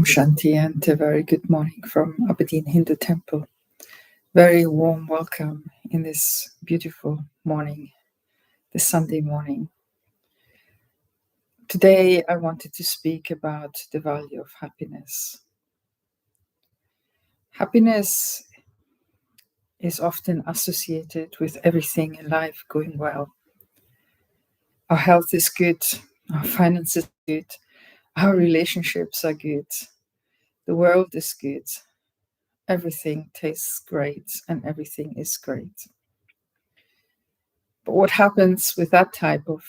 Om Shanti and a very good morning from Aberdeen.Hindu Temple. Very warm welcome in this beautiful morning, this Sunday morning. Today I wanted to speak about the value of happiness. Happiness is often associated with everything in life going well. Our health is good, our finances are good, our relationships are good, the world is good. Everything tastes great and everything is great. But what happens with that type of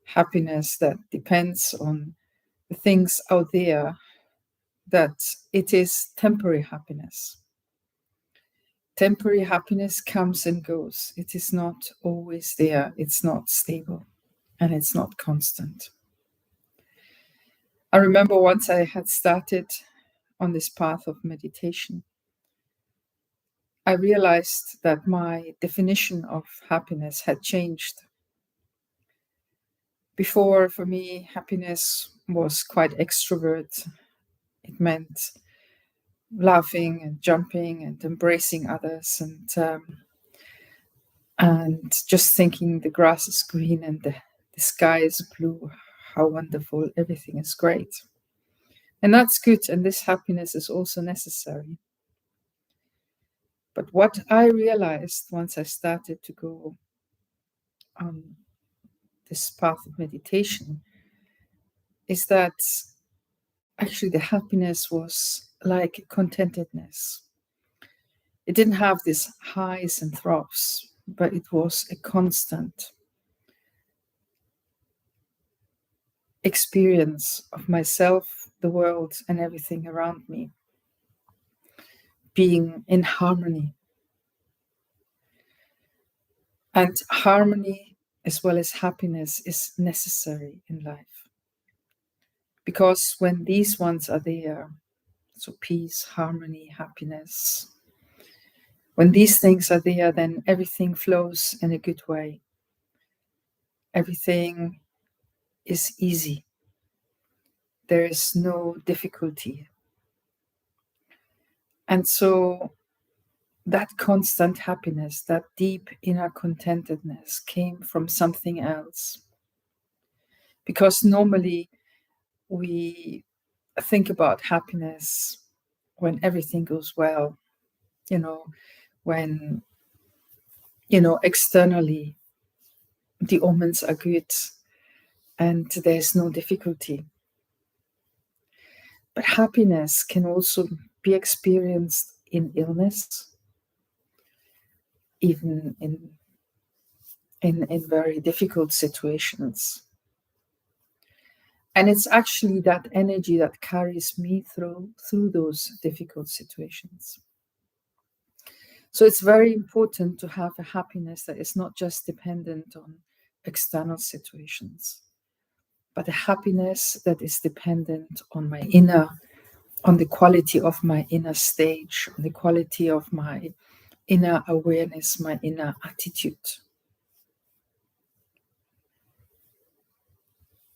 happiness that depends on the things out there, that it is temporary happiness. Temporary happiness comes and goes. It is not always there. It's not stable and it's not constant. I remember once I had started on this path of meditation, I realized that my definition of happiness had changed. Before, for me, happiness was quite extrovert. It meant laughing and jumping and embracing others and just thinking the grass is green and the sky is blue. How wonderful, everything is great. And that's good, and this happiness is also necessary. But what I realized once I started to go on this path of meditation is that actually the happiness was like contentedness. It didn't have these highs and troughs, but it was a constant experience of myself, the world, and everything around me being in harmony. And harmony as well as happiness is necessary in life. Because when these ones are there, so peace, harmony, happiness, when these things are there, then everything flows in a good way. Everything is easy. There is no difficulty. And so that constant happiness, that deep inner contentedness came from something else. Because normally we think about happiness when everything goes well, when, externally the omens are good and there's no difficulty. But happiness can also be experienced in illness, even in very difficult situations. And it's actually that energy that carries me through those difficult situations. So it's very important to have a happiness that is not just dependent on external situations, but a happiness that is dependent on on the quality of my inner stage, on the quality of my inner awareness, my inner attitude.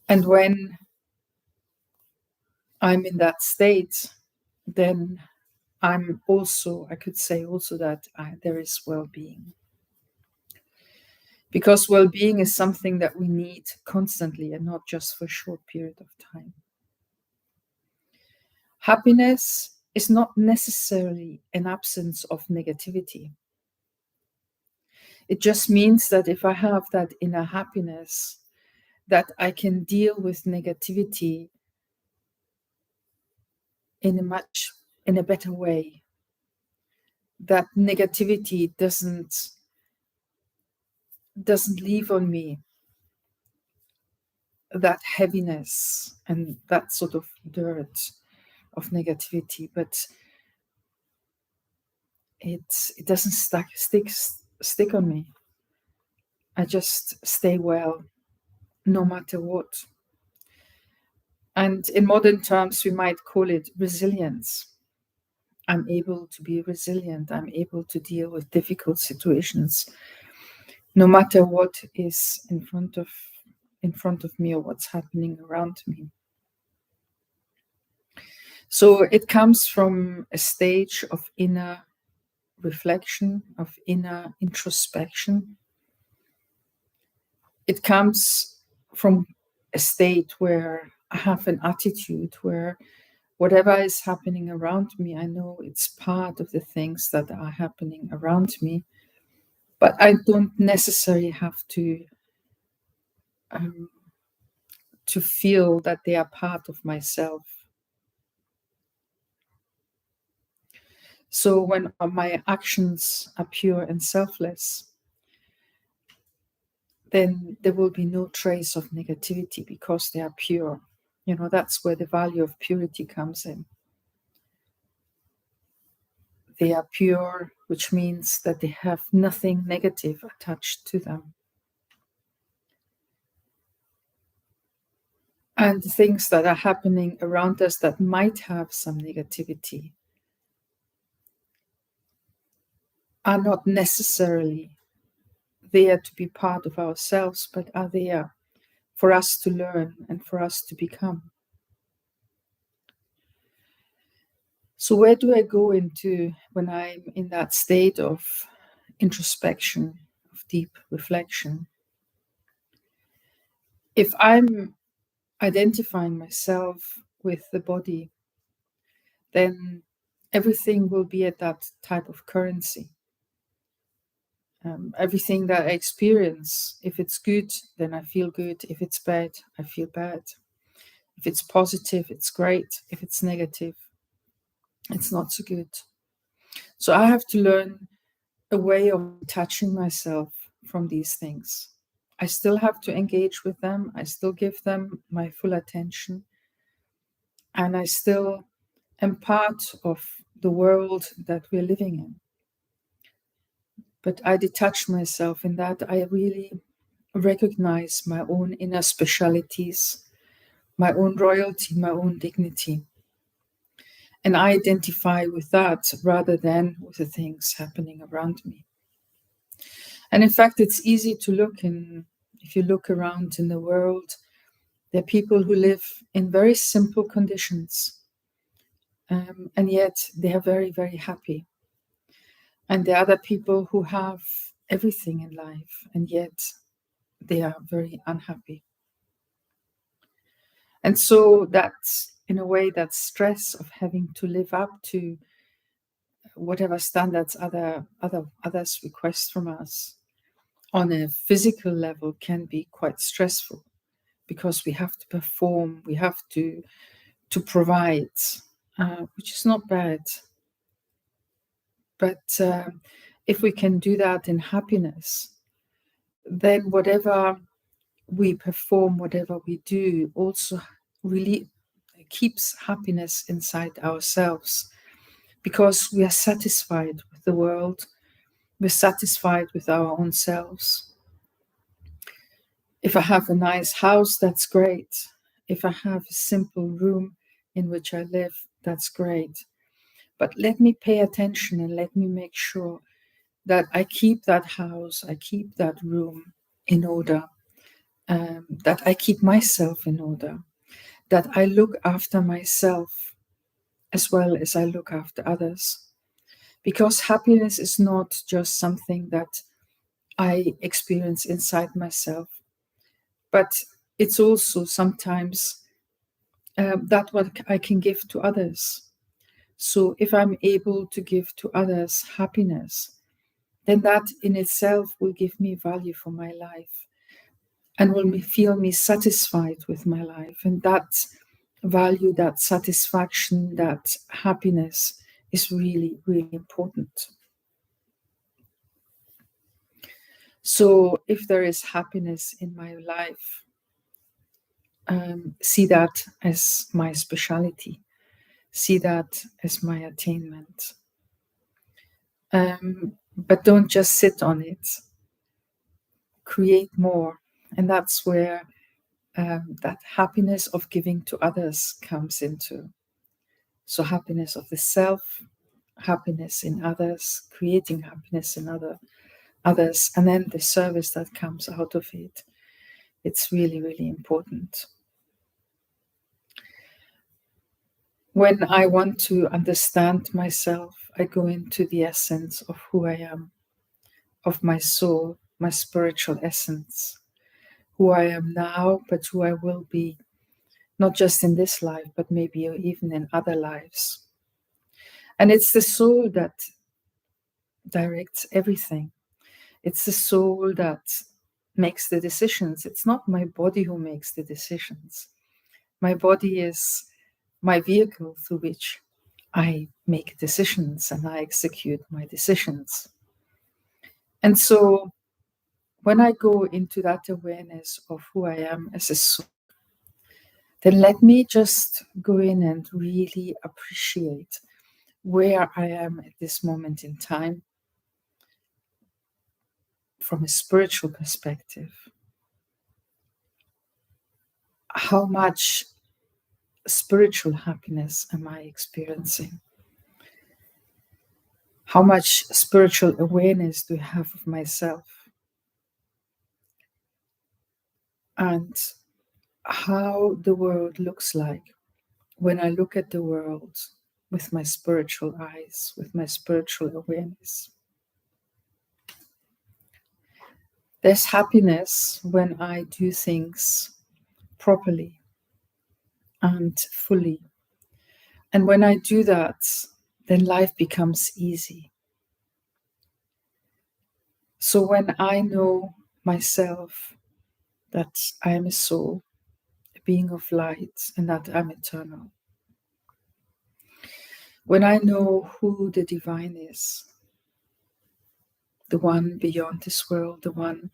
And when I'm in that state, then I could say also that there is well-being. Because well-being is something that we need constantly and not just for a short period of time. Happiness is not necessarily an absence of negativity. It just means that if I have that inner happiness, that I can deal with negativity in a better way. That negativity doesn't leave on me that heaviness and that sort of dirt of negativity, but it doesn't stick on me. I just stay well no matter what. And in modern terms, we might call it resilience. I'm able to be resilient. I'm able to deal with difficult situations, no matter what is in front of me or what's happening around me. So it comes from a stage of inner reflection, of inner introspection. It comes from a state where I have an attitude where whatever is happening around me, I know it's part of the things that are happening around me, but I don't necessarily have to feel that they are part of myself. So when my actions are pure and selfless, then there will be no trace of negativity because they are pure. That's where the value of purity comes in. They are pure, which means that they have nothing negative attached to them. And the things that are happening around us that might have some negativity are not necessarily there to be part of ourselves, but are there for us to learn and for us to become. So where do I go into when I'm in that state of introspection, of deep reflection? If I'm identifying myself with the body, then everything will be at that type of currency. Everything that I experience, if it's good, then I feel good. If it's bad, I feel bad. If it's positive, it's great. If it's negative, it's not so good. So I have to learn a way of detaching myself from these things. I still have to engage with them. I still give them my full attention. And I still am part of the world that we're living in. But I detach myself in that I really recognize my own inner specialities, my own royalty, my own dignity. And I identify with that rather than with the things happening around me. And in fact, it's easy to look in, if you look around in the world, there are people who live in very simple conditions, and yet they are very, very happy. And there are other people who have everything in life, and yet they are very unhappy. And so that's, in a way, that stress of having to live up to whatever standards others request from us on a physical level can be quite stressful because we have to perform, we have to provide, which is not bad. But if we can do that in happiness, then whatever we perform, whatever we do, also really keeps happiness inside ourselves because we are satisfied with the world, we're satisfied with our own selves. If I have a nice house, that's great. If I have a simple room in which I live, that's great. But let me pay attention and let me make sure that I keep that house, I keep that room in order, that I keep myself in order, that I look after myself as well as I look after others. Because happiness is not just something that I experience inside myself, but it's also sometimes that what I can give to others. So if I'm able to give to others happiness, then that in itself will give me value for my life and will feel me satisfied with my life. And that value, that satisfaction, that happiness is really, really important. So if there is happiness in my life, see that as my speciality, see that as my attainment. But don't just sit on it, create more. And that's where that happiness of giving to others comes into. So happiness of the self, happiness in others, creating happiness in others, and then the service that comes out of it. It's really, really important. When I want to understand myself, I go into the essence of who I am, of my soul, my spiritual essence, who I am now, but who I will be, not just in this life, but maybe even in other lives. And it's the soul that directs everything. It's the soul that makes the decisions. It's not my body who makes the decisions. My body is my vehicle through which I make decisions and I execute my decisions. And so when I go into that awareness of who I am as a soul, then let me just go in and really appreciate where I am at this moment in time from a spiritual perspective. How much spiritual happiness am I experiencing? How much spiritual awareness do I have of myself? And how the world looks like when I look at the world with my spiritual eyes, with my spiritual awareness. There's happiness when I do things properly and fully. And when I do that, then life becomes easy. So when I know myself that I am a soul, a being of light, and that I'm eternal, when I know who the divine is, the one beyond this world, the one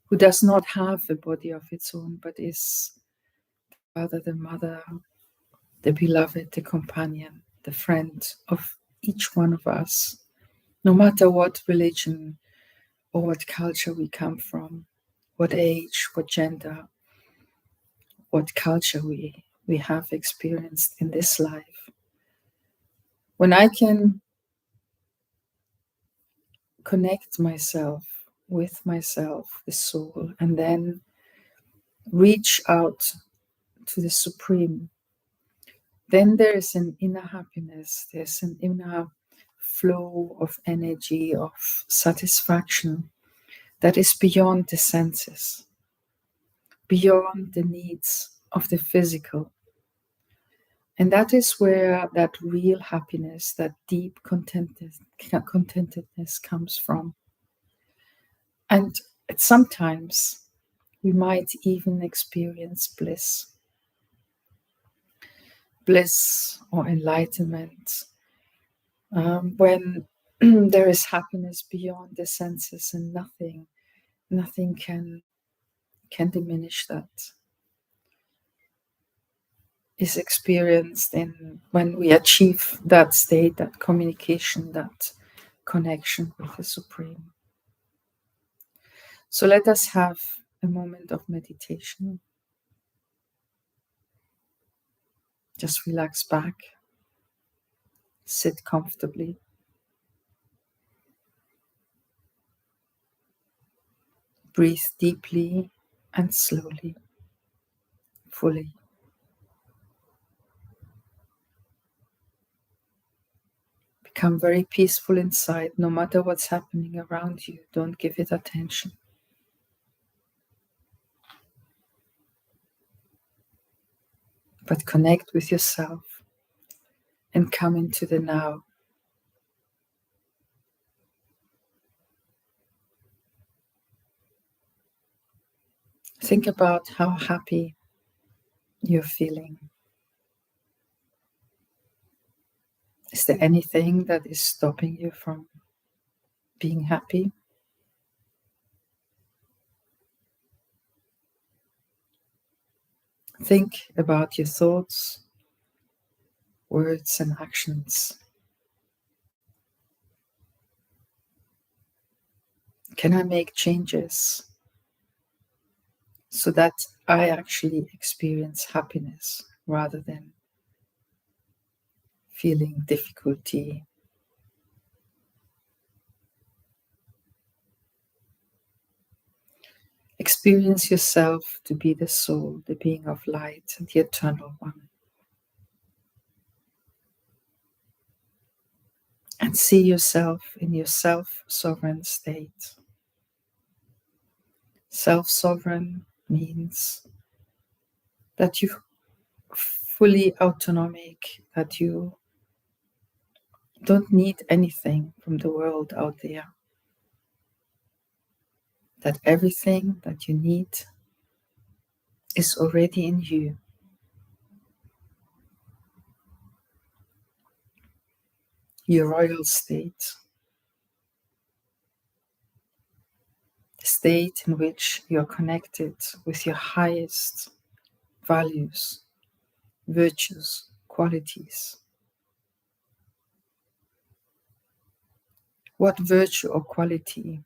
who does not have a body of its own, but is the father, the mother, the beloved, the companion, the friend of each one of us, no matter what religion or what culture we come from, what age, what gender, what culture we have experienced in this life. When I can connect myself with myself, the soul, and then reach out to the Supreme, then there is an inner happiness, there's an inner flow of energy, of satisfaction that is beyond the senses, beyond the needs of the physical. And that is where that real happiness, that deep contentedness comes from. And sometimes we might even experience bliss or enlightenment when there is happiness beyond the senses, and nothing can diminish that. Is experienced in when we achieve that state, that communication, that connection with the Supreme. So let us have a moment of meditation. Just relax back, sit comfortably. Breathe deeply and slowly, fully. Become very peaceful inside, no matter what's happening around you. Don't give it attention. But connect with yourself and come into the now. Think about how happy you're feeling. Is there anything that is stopping you from being happy? Think about your thoughts, words, and actions. Can I make changes so that I actually experience happiness rather than feeling difficulty? Experience yourself to be the soul, the being of light, and the eternal one. and see yourself in your self-sovereign state. Self-sovereign means that you're fully autonomic, that you don't need anything from the world out there, that everything that you need is already in you. Your royal state, the state in which you're connected with your highest values, virtues, qualities. What virtue or quality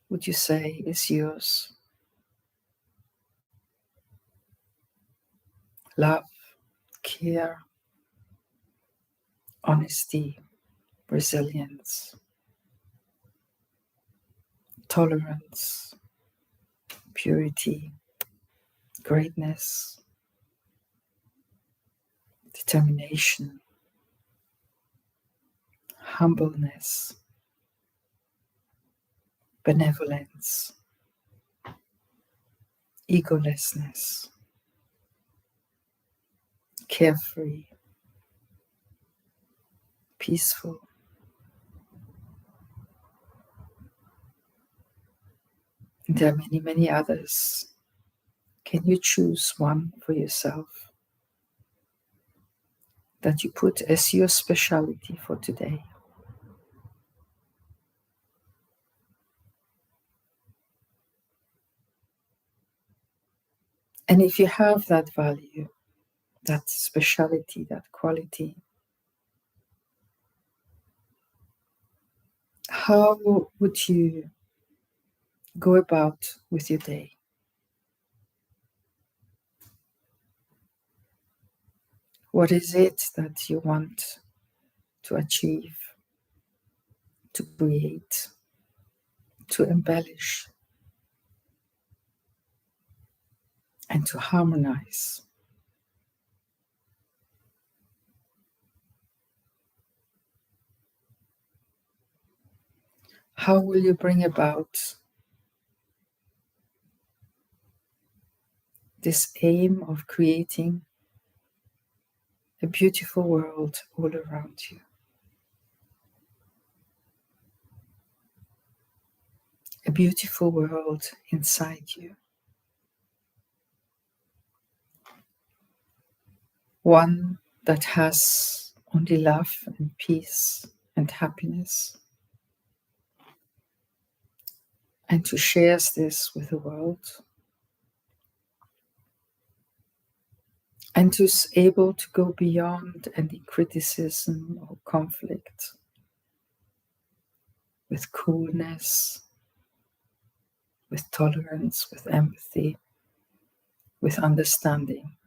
would you say is yours? Love, care, honesty, resilience, tolerance, purity, greatness, determination, humbleness, benevolence, egolessness, carefree, peaceful. And there are many, many others. Can you choose one for yourself that you put as your speciality for today? And if you have that value, that speciality, that quality, how would you go about with your day? What is it that you want to achieve, to create, to embellish, and to harmonize? How will you bring about this aim of creating a beautiful world all around you? A beautiful world inside you. One that has only love and peace and happiness. And to share this with the world. And to be able to go beyond any criticism or conflict with coolness, with tolerance, with empathy, with understanding.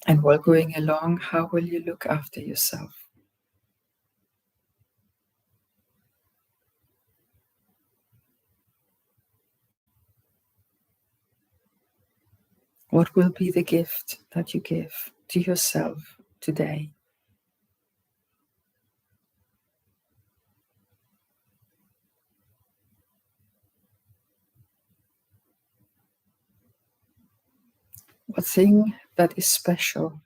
And while going along, how will you look after yourself? What will be the gift that you give to yourself today? What thing that is special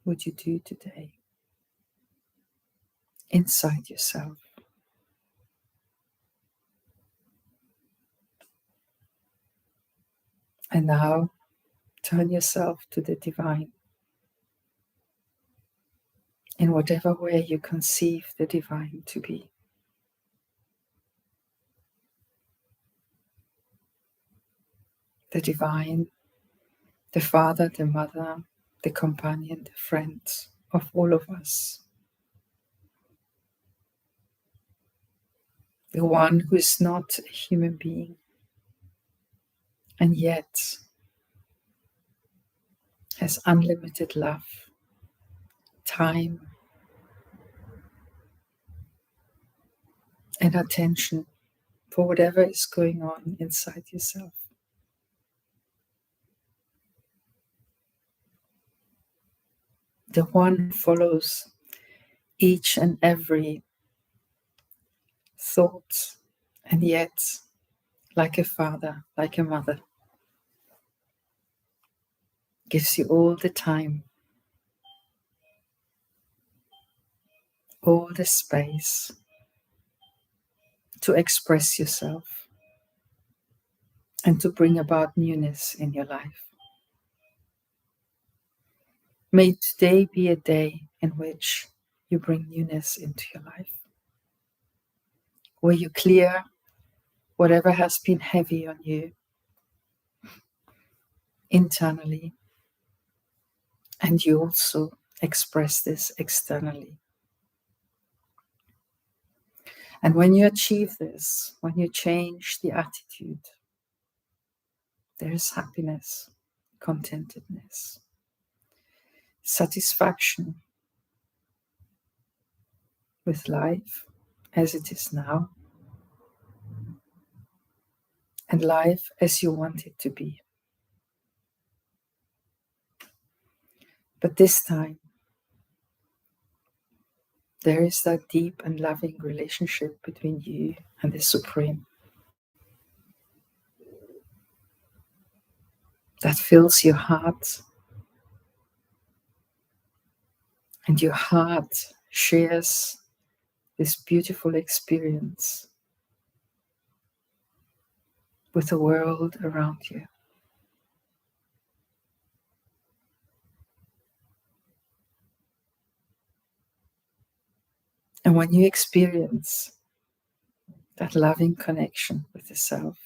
would you do today inside yourself? And now turn yourself to the divine. In whatever way you conceive the divine to be. The divine, the father, the mother, the companion, the friend of all of us. The one who is not a human being and yet has unlimited love, time, and attention for whatever is going on inside yourself. the one who follows each and every thought, and yet, like a father, like a mother, gives you all the time, all the space to express yourself and to bring about newness in your life. May today be a day in which you bring newness into your life, where you clear whatever has been heavy on you internally, and you also express this externally. And when you achieve this, when you change the attitude, there is happiness, contentedness, satisfaction with life as it is now, and life as you want it to be. But this time, there is that deep and loving relationship between you and the Supreme that fills your heart, and your heart shares this beautiful experience with the world around you. And when you experience that loving connection with the Self,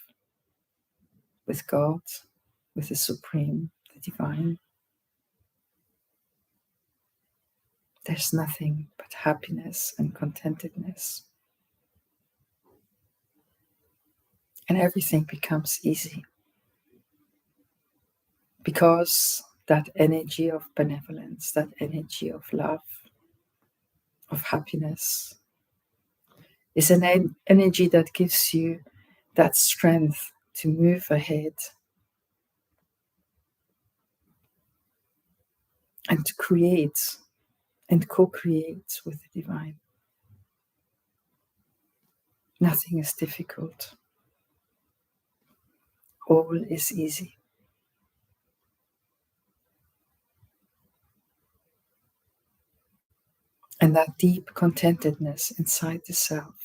with God, with the Supreme, the Divine, there's nothing but happiness and contentedness. And everything becomes easy, because that energy of benevolence, that energy of love, of happiness, is an energy that gives you that strength to move ahead and to create and co-create with the Divine. Nothing is difficult. All is easy. And that deep contentedness inside the Self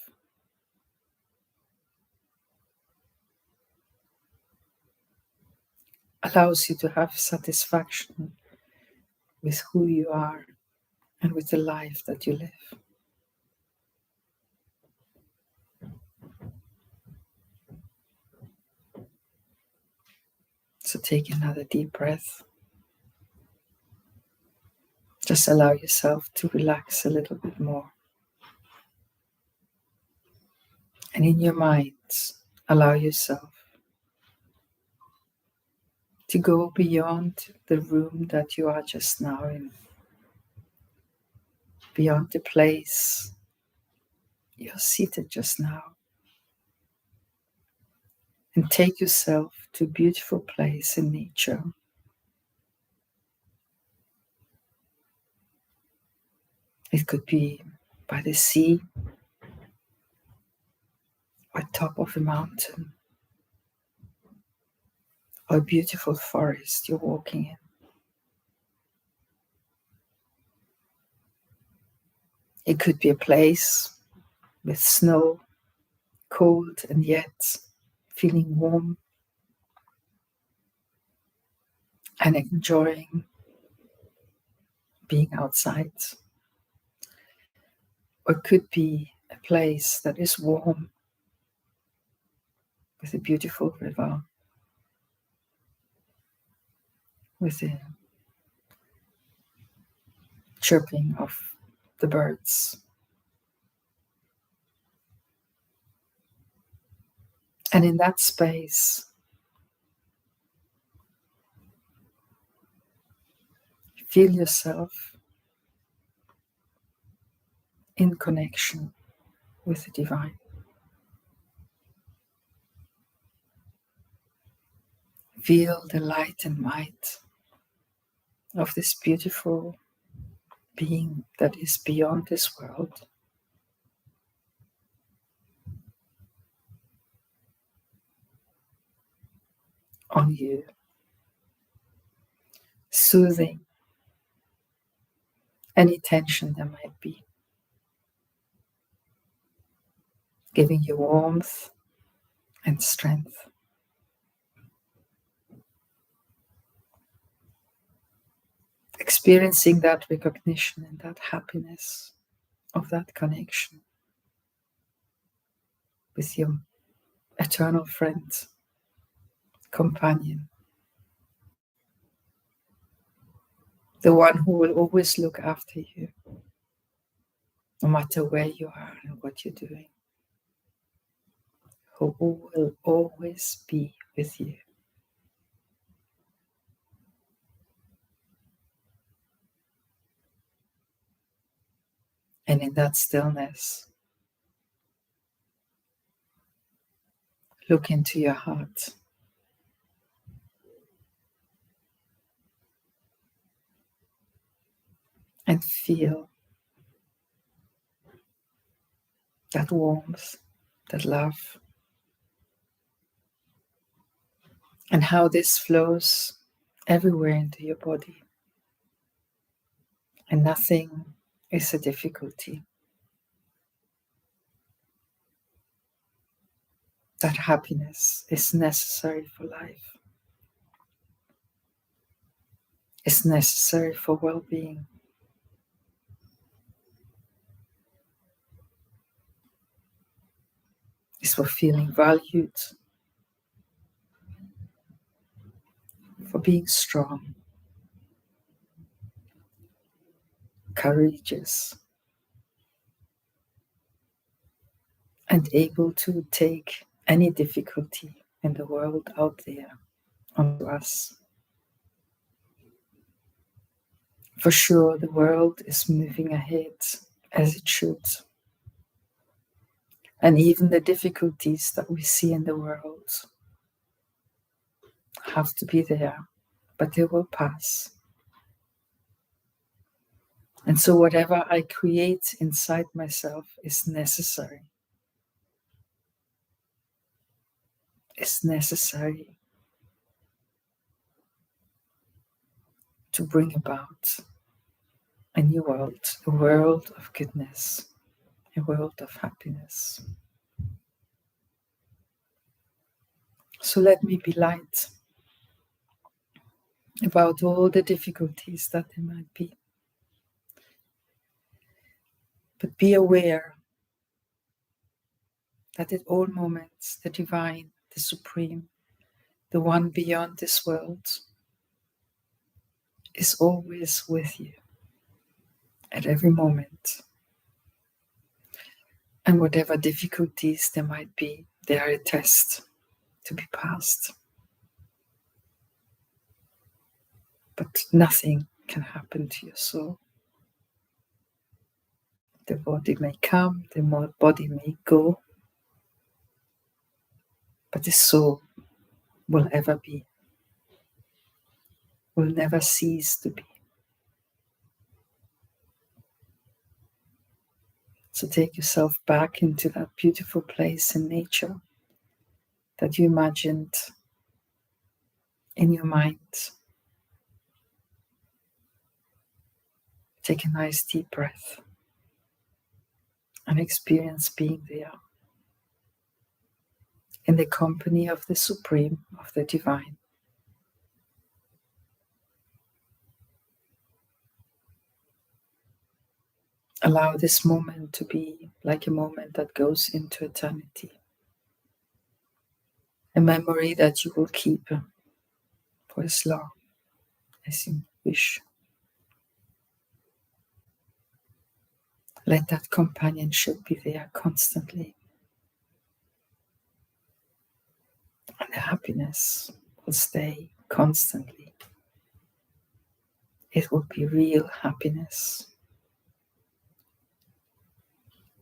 allows you to have satisfaction with who you are and with the life that you live. So take another deep breath. Just allow yourself to relax a little bit more. And in your mind, allow yourself to go beyond the room that you are just now in, beyond the place you're seated just now, and take yourself to a beautiful place in nature. It could be by the sea, or top of a mountain, or a beautiful forest you're walking in. It could be a place with snow, cold and yet feeling warm and enjoying being outside. Or it could be a place that is warm with a beautiful river, with the chirping of the birds. And in that space, feel yourself in connection with the Divine. Feel the light and might of this beautiful being that is beyond this world on you, soothing any tension there might be, giving you warmth and strength. Experiencing that recognition and that happiness of that connection with your eternal friend, companion, the one who will always look after you, no matter where you are and what you're doing, who will always be with you. And in that stillness, look into your heart. And feel that warmth, that love, and how this flows everywhere into your body. And nothing is a difficulty. That happiness is necessary for life. It's necessary for well-being. It's for feeling valued, for being strong, courageous, and able to take any difficulty in the world out there onto us. For sure, the world is moving ahead as it should. And even the difficulties that we see in the world have to be there, but they will pass. And so whatever I create inside myself is necessary. It's necessary to bring about a new world, a world of goodness, a world of happiness. So let me be light about all the difficulties that there might be. But be aware that at all moments, the divine, the supreme, the one beyond this world, is always with you at every moment. And whatever difficulties there might be, they are a test to be passed. But nothing can happen to your soul. The body may come, the body may go, but the soul will ever be, will never cease to be. So take yourself back into that beautiful place in nature that you imagined in your mind. Take a nice deep breath and experience being there in the company of the Supreme, of the Divine. Allow this moment to be like a moment that goes into eternity. A memory that you will keep for as long as you wish. Let that companionship be there constantly. And the happiness will stay constantly. It will be real happiness.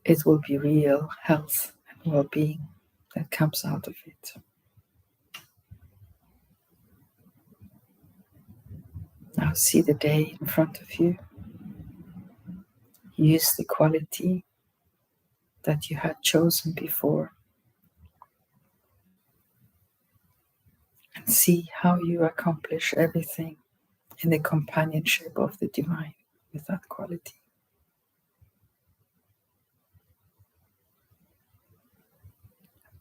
It will be real health and well-being that comes out of it. Now see the day in front of you. use the quality that you had chosen before and see how you accomplish everything in the companionship of the divine with that quality.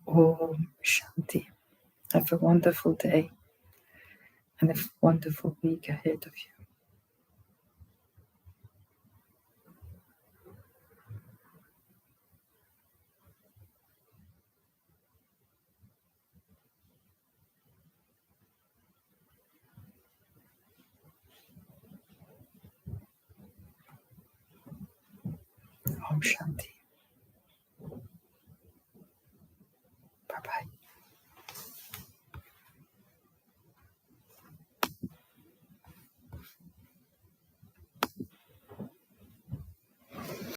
Om Shanti. Have a wonderful day and a wonderful week ahead of you. Om Shanti. Bye-bye.